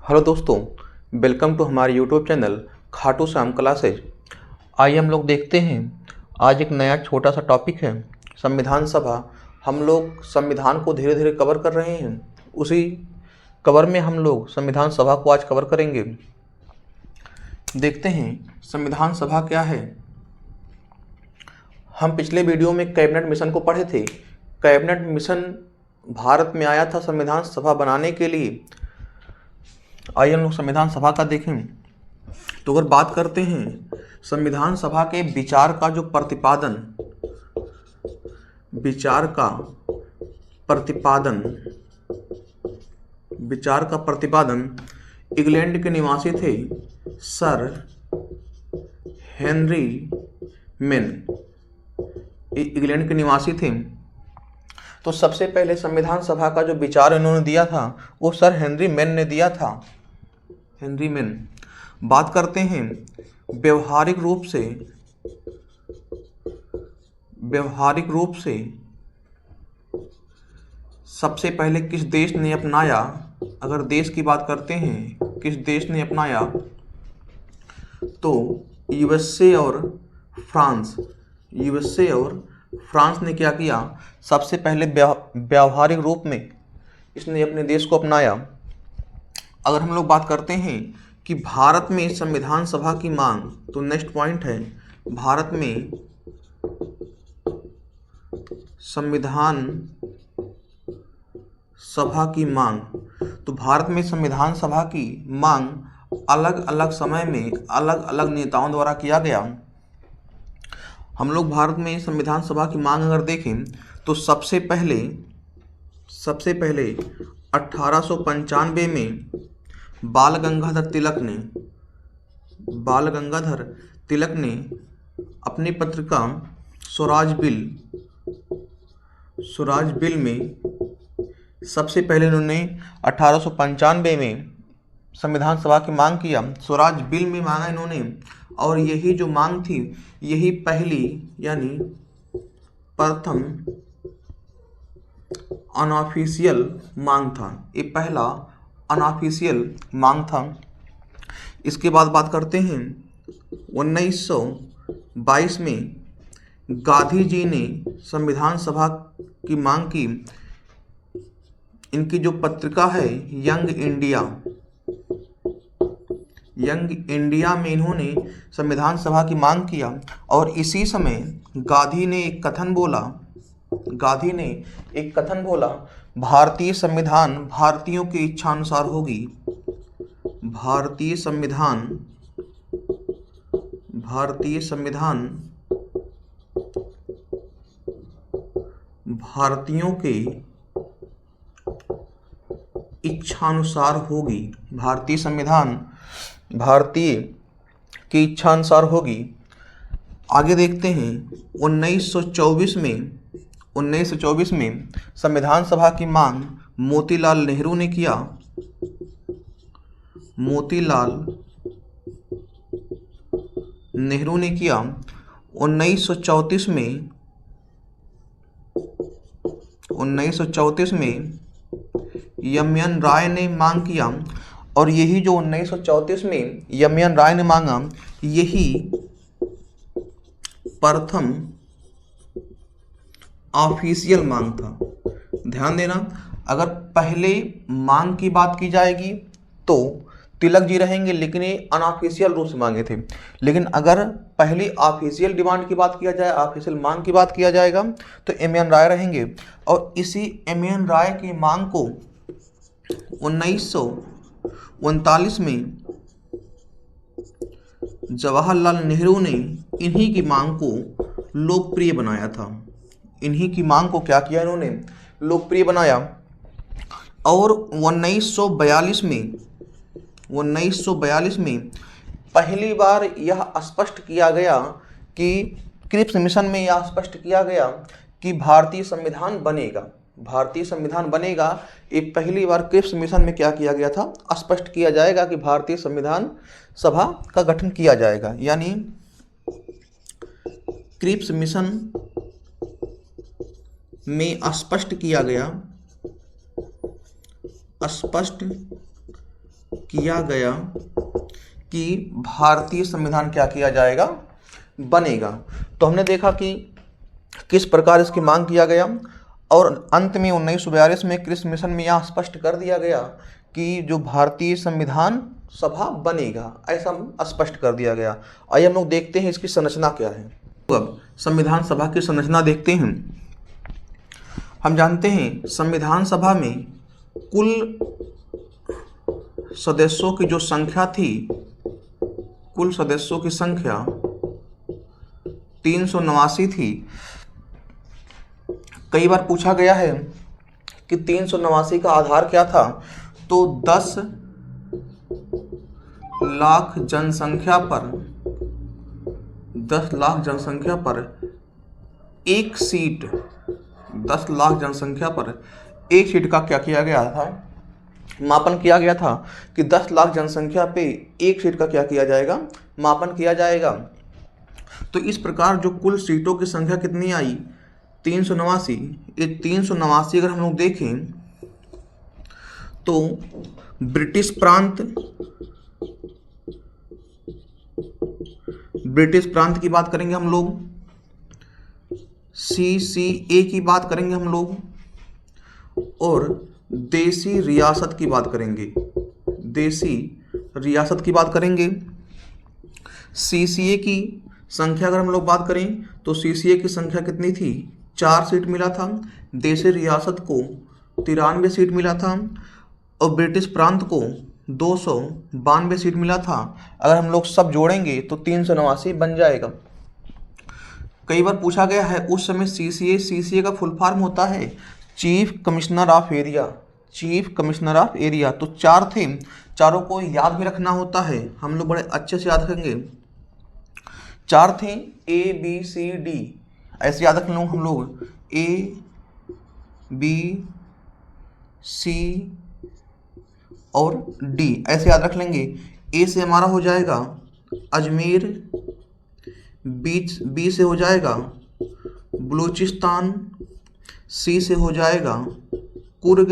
Hello दोस्तों, welcome to हमारे YouTube channel Khatu Shyam classes. आइए हम लोग देखते हैं। आज एक नया छोटा सा टॉपिक है संविधान सभा। हम लोग संविधान को धीरे धीरे कवर कर रहे हैं। उसी कवर में हम लोग संविधान सभा को आज कवर करेंगे। देखते हैं संविधान सभा क्या है। हम पिछले वीडियो में कैबिनेट मिशन को पढ़े थे। कैबिनेट मिशन भारत में आया था संविधान सभा बनाने के लिए। आइए हम लोग संविधान सभा का देखें। तो अगर बात करते हैं संविधान सभा के विचार का जो प्रतिपादन इंग्लैंड के निवासी थे सर हेनरी मेन, इंग्लैंड के निवासी थे। तो सबसे पहले संविधान सभा का जो विचार इन्होंने दिया था वो सर हेनरी मेन ने दिया था। Henry main. बात करते हैं व्यवहारिक रूप से सबसे पहले किस देश ने अपनाया। अगर देश की बात करते हैं किस देश ने अपनाया तो यूएसए और फ्रांस ने क्या किया, सबसे पहले व्यावहारिक रूप में इसने अपने देश को अपनाया। अगर हम लोग बात करते हैं कि भारत में संविधान सभा की मांग, तो नेक्स्ट पॉइंट है भारत में संविधान सभा की मांग। तो भारत में संविधान सभा की मांग अलग अलग समय में अलग अलग नेताओं द्वारा किया गया। हम लोग भारत में संविधान सभा की मांग अगर देखें तो सबसे पहले 1895 में बाल गंगाधर तिलक ने अपनी पत्रिका स्वराज बिल में सबसे पहले इन्होंने 1895 में संविधान सभा की मांग किया। स्वराज बिल में मांगा इन्होंने, और यही जो मांग थी यही पहली यानी प्रथम अनऑफिशियल मांग था। ये पहला अनऑफिशियल मांग था। इसके बाद बात करते हैं 1922 में गांधी जी ने संविधान सभा की मांग की। इनकी जो पत्रिका है यंग इंडिया में इन्होंने संविधान सभा की मांग किया। और इसी समय गांधी ने एक कथन बोला, भारतीय संविधान भारतीयों की इच्छानुसार होगी। भारतीय संविधान भारतीयों के इच्छानुसार होगी। भारतीय संविधान भारतीय की इच्छानुसार होगी। आगे देखते हैं 1924 में संविधान सभा की मांग मोतीलाल नेहरू ने किया। मोतीलाल नेहरू ने किया। 1934 में एम.एन. राय ने मांग किया। और यही जो 1934 में एम.एन. राय ने मांगा यही प्रथम ऑफिशियल मांग था। ध्यान देना, अगर पहले मांग की बात की जाएगी तो तिलक जी रहेंगे, लेकिन ये अनऑफिशियल रूप से मांगे थे। लेकिन अगर पहली ऑफिशियल डिमांड की बात किया जाए, ऑफिशियल मांग की बात किया जाएगा तो एम.एन. राय रहेंगे। और इसी एम.एन. राय की मांग को 1939 में जवाहरलाल नेहरू ने इन्हीं की मांग को लोकप्रिय बनाया था। इन्हीं की मांग को क्या किया इन्होंने, लोकप्रिय बनाया। और 1942 में पहली बार यह स्पष्ट किया गया कि क्रिप्स मिशन में यह स्पष्ट किया गया कि भारतीय संविधान बनेगा। ये पहली बार क्रिप्स मिशन में क्या किया गया था, स्पष्ट किया जाएगा कि भारतीय संविधान सभा का गठन किया जाएगा। यानी क्रिप्स मिशन में स्पष्ट किया गया कि भारतीय संविधान क्या किया जाएगा, बनेगा। तो हमने देखा कि किस प्रकार इसकी मांग किया गया और अंत में 1942 में क्रिस मिशन में यह स्पष्ट कर दिया गया कि जो भारतीय संविधान सभा बनेगा, ऐसा स्पष्ट कर दिया गया। आइए हम लोग देखते हैं इसकी संरचना क्या है। तो अब संविधान सभा की संरचना देखते हैं। हम जानते हैं संविधान सभा में कुल सदस्यों की जो संख्या थी, कुल सदस्यों की संख्या 389 थी। कई बार पूछा गया है कि 389 का आधार क्या था, तो 10 लाख जनसंख्या पर 10 लाख जनसंख्या पर एक सीट, 10 लाख जनसंख्या पर एक सीट का क्या किया गया था, मापन किया गया था कि 10 लाख जनसंख्या पे एक सीट का क्या किया जाएगा, मापन किया जाएगा। तो इस प्रकार जो कुल सीटों की संख्या कितनी आई, 389। ये 389 अगर हम लोग देखें तो ब्रिटिश प्रांत की बात करेंगे हम लोग, CCA की बात करेंगे हम लोग, और देसी रियासत की बात करेंगे, देसी रियासत की बात करेंगे। CCA की संख्या अगर हम लोग बात करें तो CCA की संख्या कितनी थी, 4 सीट मिला था। देसी रियासत को 93 सीट मिला था और ब्रिटिश प्रांत को 292 सीट मिला था। अगर हम लोग सब जोड़ेंगे तो 389 बन जाएगा। कई बार पूछा गया है उस समय CCA का फुल फॉर्म होता है chief commissioner of area, chief commissioner of area. तो 4 थे, चारों को याद भी रखना होता है, हम लोग बड़े अच्छे से याद रखेंगे। 4 थे ABCD, ऐसे याद रख लो हम लोग, ABC और D ऐसे याद रख लेंगे। A से हमारा हो जाएगा अजमेर, B से हो जाएगा बलूचिस्तान, C से हो जाएगा कुर्ग,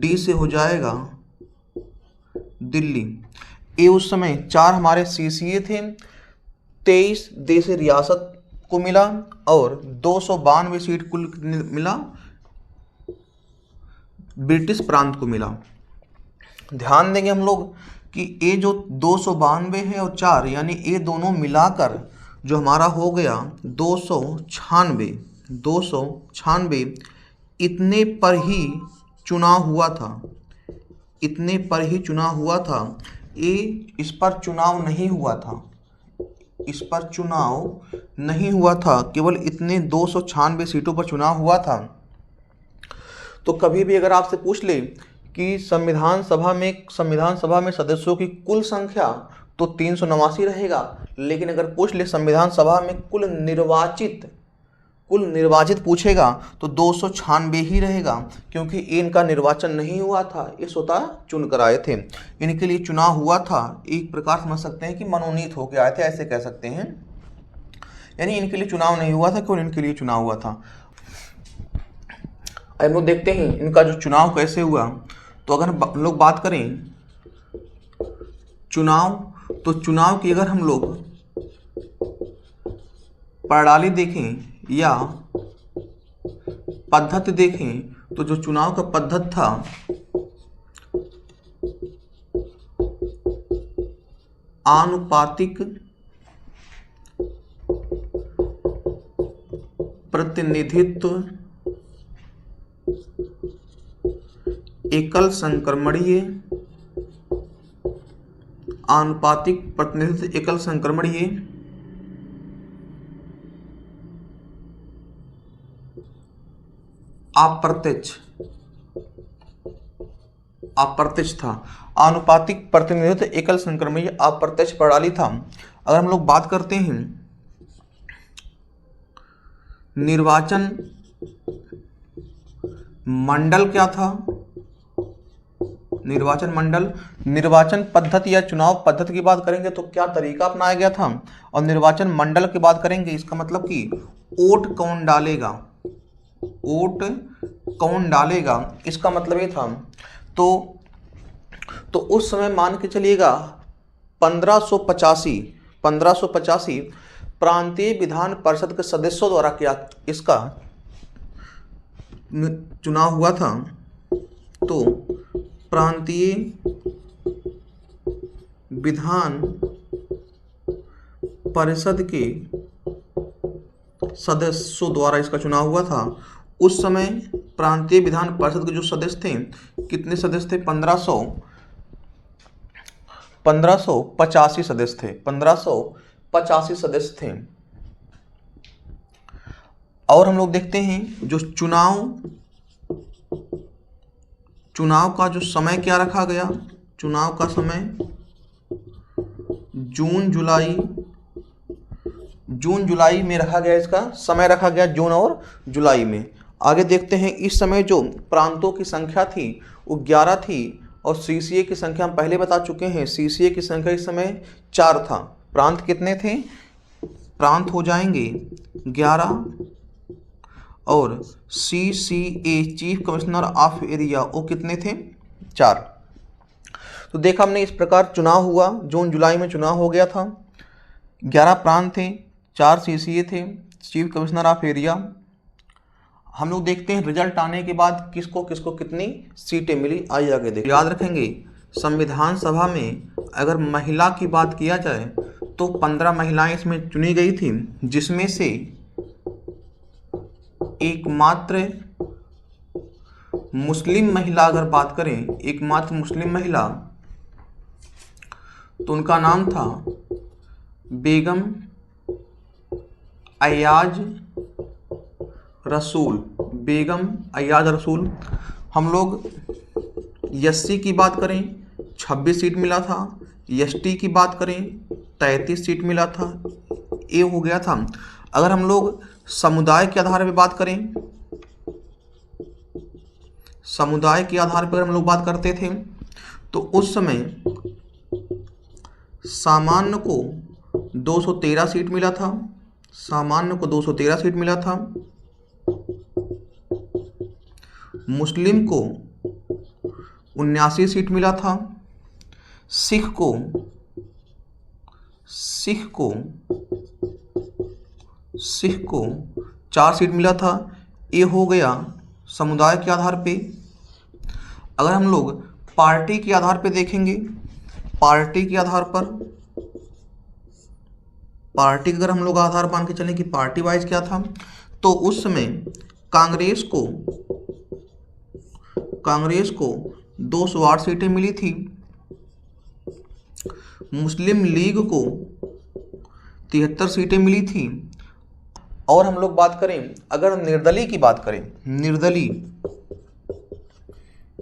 D से हो जाएगा दिल्ली। ये उस समय 4 हमारे CCA थे, 23 देशी रियासत को मिला और 292 सीट कुल मिला ब्रिटिश प्रांत को मिला। ध्यान देंगे हम लोग कि ये जो 292 है और 4 यानी ये दोनों मिलाकर जो हमारा हो गया 296, इतने पर ही चुनाव हुआ था, इतने पर ही चुनाव हुआ था। ये इस पर चुनाव नहीं हुआ था, इस पर चुनाव नहीं हुआ था, केवल इतने 296 सीटों पर चुनाव हुआ था। तो कभी भी अगर आपसे पूछ ले कि संविधान सभा में सदस्यों की कुल संख्या, तो 389 रहेगा। लेकिन अगर पूछ ले संविधान सभा में कुल निर्वाचित पूछेगा तो 296 ही रहेगा, क्योंकि इनका निर्वाचन नहीं हुआ था, ये स्वतः चुन कर आए थे। इनके लिए चुनाव हुआ था, एक प्रकार समझ सकते हैं कि मनोनीत होकर आए थे, ऐसे कह सकते हैं। यानी इनके लिए चुनाव नहीं हुआ था, केवल इनके लिए चुनाव हुआ था। हम लोग देखते हैं इनका जो चुनाव कैसे हुआ। तो अगर हम लोग बात करें चुनाव, तो चुनाव की अगर हम लोग प्रणाली देखें या पद्धति देखें, तो जो चुनाव का पद्धति था आनुपातिक प्रतिनिधित्व, एकल संक्रमणीय, आनुपातिक प्रतिनिधित्व एकल संक्रमणीय, अप्रत्यक्ष था। आनुपातिक प्रतिनिधित्व एकल संक्रमणीय अप्रत्यक्ष प्रणाली था। अगर हम लोग बात करते हैं निर्वाचन मंडल क्या था, निर्वाचन पद्धति या चुनाव पद्धति की बात करेंगे तो क्या तरीका अपनाया गया था, और निर्वाचन मंडल की बात करेंगे इसका मतलब कि वोट कौन डालेगा, इसका मतलब ये था। तो तो उस समय मान के चलिएगा 1585 प्रांतीय विधान परिषद के सदस्यों द्वारा क्या इसका चुनाव हुआ था। तो प्रांतीय विधान परिषद के सदस्यों द्वारा इसका चुनाव हुआ था। उस समय प्रांतीय विधान परिषद के जो सदस्य थे, कितने सदस्य थे? 1585 सदस्य थे। 1585 सदस्य थे। और हम लोग देखते हैं जो चुनाव का जो समय क्या रखा गया, चुनाव का समय जून जुलाई में रखा गया, इसका समय रखा गया जून और जुलाई में। आगे देखते हैं, इस समय जो प्रांतों की संख्या थी वो 11 थी और सीसीए की संख्या हम पहले बता चुके हैं, सीसीए की संख्या इस समय 4 था। प्रांत कितने थे? प्रांत हो जाएंगे 11 और CCA chief commissioner of area वो कितने थे? 4। तो देखा हमने इस प्रकार चुनाव हुआ, जून जुलाई में चुनाव हो गया था। 11 प्रांत थे, 4 सीसीए थे, चीफ कमिश्नर ऑफ एरिया। हम लोग देखते हैं रिजल्ट आने के बाद किसको किसको कितनी सीटें मिली। आइए आगे देखिए। याद रखेंगे संविधान सभा में अगर महिला की बात किया जाए तो 15 महिलाएं इसमें चुनी गई थी, जिसमें से एकमात्र मुस्लिम महिला अगर बात करें, एकमात्र मुस्लिम महिला, तो उनका नाम था बेगम अयाज रसूल। बेगम अयाज रसूल। हम लोग एससी की बात करें 26 सीट मिला था, एसटी की बात करें 33 सीट मिला था, ये हो गया था। अगर हम लोग समुदाय के आधार पर बात करें, समुदाय के आधार पर हम लोग बात करते थे तो उस समय सामान्य को 213 सीट मिला था, सामान्य को 213 सीट मिला था, मुस्लिम को 79 सीट मिला था, सिख को 4 सीट मिला था। ये हो गया समुदाय के आधार पे। अगर हम लोग पार्टी के आधार पे देखेंगे, पार्टी के आधार पर, पार्टी अगर हम लोग आधार मान के चलें कि पार्टी वाइज क्या था, तो उस समय कांग्रेस को 208 सीटें मिली थी, मुस्लिम लीग को 73 सीटें मिली थी। और हम लोग बात करें, अगर निर्दलीय की बात करें,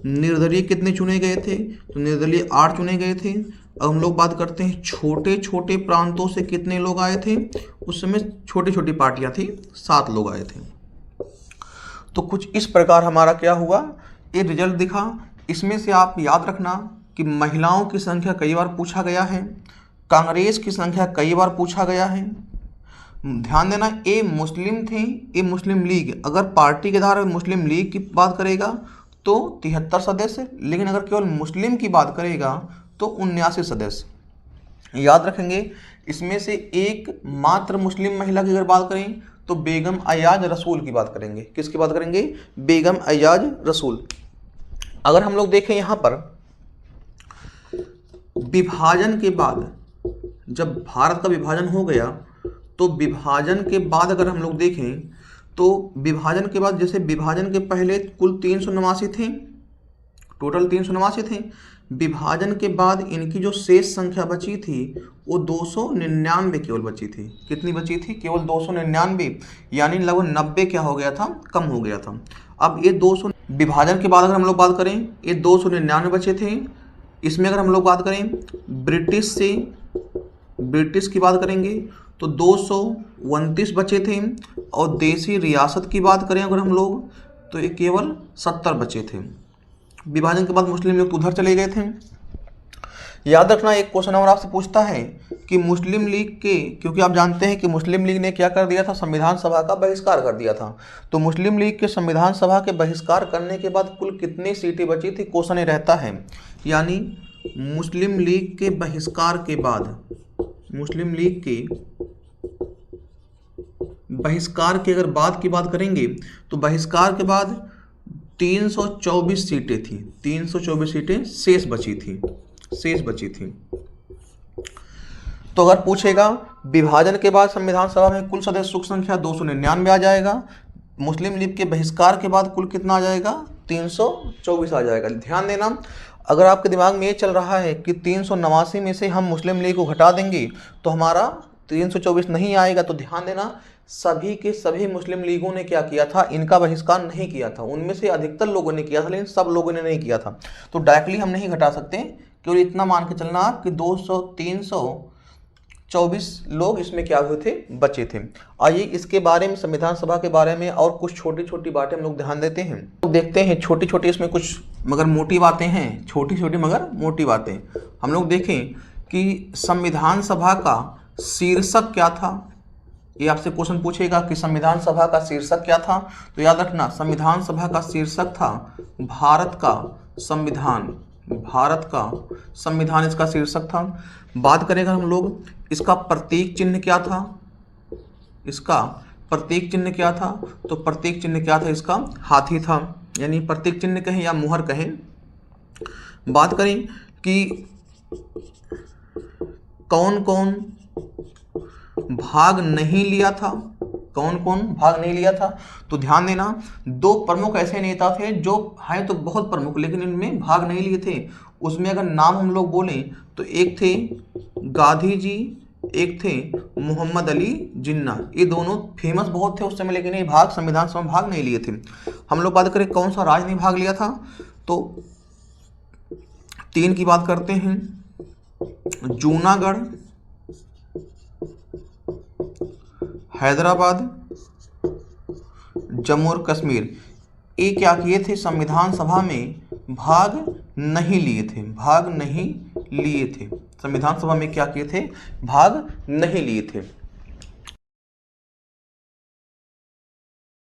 निर्दलीय कितने चुने गए थे? तो निर्दलीय 8 चुने गए थे। अब हम लोग बात करते हैं छोटे छोटे प्रांतों से कितने लोग आए थे। उस समय छोटी छोटी पार्टियां थी, 7 लोग आए थे। तो कुछ इस प्रकार हमारा क्या हुआ, ये रिजल्ट दिखा। इसमें से आप याद रखना कि महिलाओं की संख्या कई बार पूछा गया है, कांग्रेस की संख्या कई बार पूछा गया है। ध्यान देना, ये मुस्लिम थे, ये मुस्लिम लीग। अगर पार्टी के आधार पर मुस्लिम लीग की बात करेगा तो 73 सदस्य, लेकिन अगर केवल मुस्लिम की बात करेगा तो 79 सदस्य। याद रखेंगे, इसमें से एक मात्र मुस्लिम महिला की अगर बात करें तो बेगम अयाज रसूल की बात करेंगे। किसकी बात करेंगे? बेगम अयाज रसूल। अगर हम लोग देखें यहाँ पर विभाजन के बाद, जब भारत का विभाजन हो गया तो विभाजन के बाद अगर हम लोग देखें तो विभाजन के बाद, जैसे विभाजन के पहले कुल 389 थे, टोटल 389 थे। विभाजन के बाद इनकी जो शेष संख्या बची थी वो 299 केवल बची थी। कितनी बची थी? केवल 299, यानी लगभग 90 क्या हो गया था, कम हो गया था। अब ये 200 विभाजन के बाद अगर हम लोग बात करें, ये 299 बचे थे। इसमें अगर हम लोग बात करें ब्रिटिश की बात करेंगे तो 229 बचे थे, और देसी रियासत की बात करें अगर हम लोग तो ये केवल 70 बचे थे। विभाजन के बाद मुस्लिम लोग उधर चले गए थे। याद रखना, एक क्वेश्चन और आपसे पूछता है कि मुस्लिम लीग के, क्योंकि आप जानते हैं कि मुस्लिम लीग ने क्या कर दिया था, संविधान सभा का बहिष्कार कर दिया था। तो मुस्लिम लीग के संविधान सभा के बहिष्कार करने के बाद कुल कितनी सीटें बची थी, क्वेश्चन रहता है। यानी मुस्लिम लीग के बहिष्कार के बाद, मुस्लिम लीग के बहिष्कार की अगर बात की बात करेंगे तो बहिष्कार के बाद 324 सीटें थी, 324 सीटें शेष बची थी। तो अगर पूछेगा विभाजन के बाद संविधान सभा में कुल सदस्य सुख संख्या 299 आ जाएगा, मुस्लिम लीग के बहिष्कार के बाद कुल कितना आ जाएगा, 324 आ जाएगा। ध्यान देना, अगर आपके दिमाग में ये चल रहा है कि 389 में से हम मुस्लिम लीग को घटा देंगे तो हमारा 324 नहीं आएगा, तो ध्यान देना सभी के सभी मुस्लिम लीगों ने क्या किया था, इनका बहिष्कार नहीं किया था। उनमें से अधिकतर लोगों ने किया था लेकिन सब लोगों ने नहीं किया था। तो डायरेक्टली हम नहीं घटा सकते, केवल इतना मान के चलना आप कि 324 लोग इसमें क्या हुए थे, बचे थे। आइए इसके बारे में, संविधान सभा के बारे में और कुछ छोटी छोटी बातें हम लोग ध्यान देते हैं, देखते हैं। छोटी छोटी इसमें कुछ मगर मोटी बातें हैं, छोटी छोटी मगर मोटी बातें। हम लोग देखें कि संविधान सभा का शीर्षक क्या था। ये आपसे क्वेश्चन पूछेगा कि संविधान सभा का शीर्षक क्या था, तो याद रखना संविधान सभा का शीर्षक था भारत का संविधान, भारत का संविधान इसका शीर्षक था। बात करेंगे हम लोग इसका प्रतीक चिन्ह क्या था, इसका प्रतीक चिन्ह क्या था, तो प्रतीक चिन्ह क्या था, इसका हाथी था, यानी प्रतीक चिन्ह कहें या मुहर कहें। बात करें कि कौन कौन भाग नहीं लिया था, कौन कौन भाग नहीं लिया था, तो ध्यान देना दो प्रमुख ऐसे नेता थे जो हैं तो बहुत प्रमुख लेकिन इनमें भाग नहीं लिए थे। उसमें अगर नाम हम लोग बोलें तो एक थे गांधी जी, एक थे मोहम्मद अली जिन्ना। ये दोनों फेमस बहुत थे उस समय लेकिन ये भाग संविधान सभा में भाग नहीं लिए थे। हम लोग बात करें कौन सा राज्य नहीं भाग लिया था, तो 3 की बात करते हैं, जूनागढ़, हैदराबाद, जम्मू और कश्मीर। ये क्या किए थे, संविधान सभा में भाग नहीं लिए थे, भाग नहीं लिए थे। संविधान सभा में क्या किए थे, भाग नहीं लिए थे।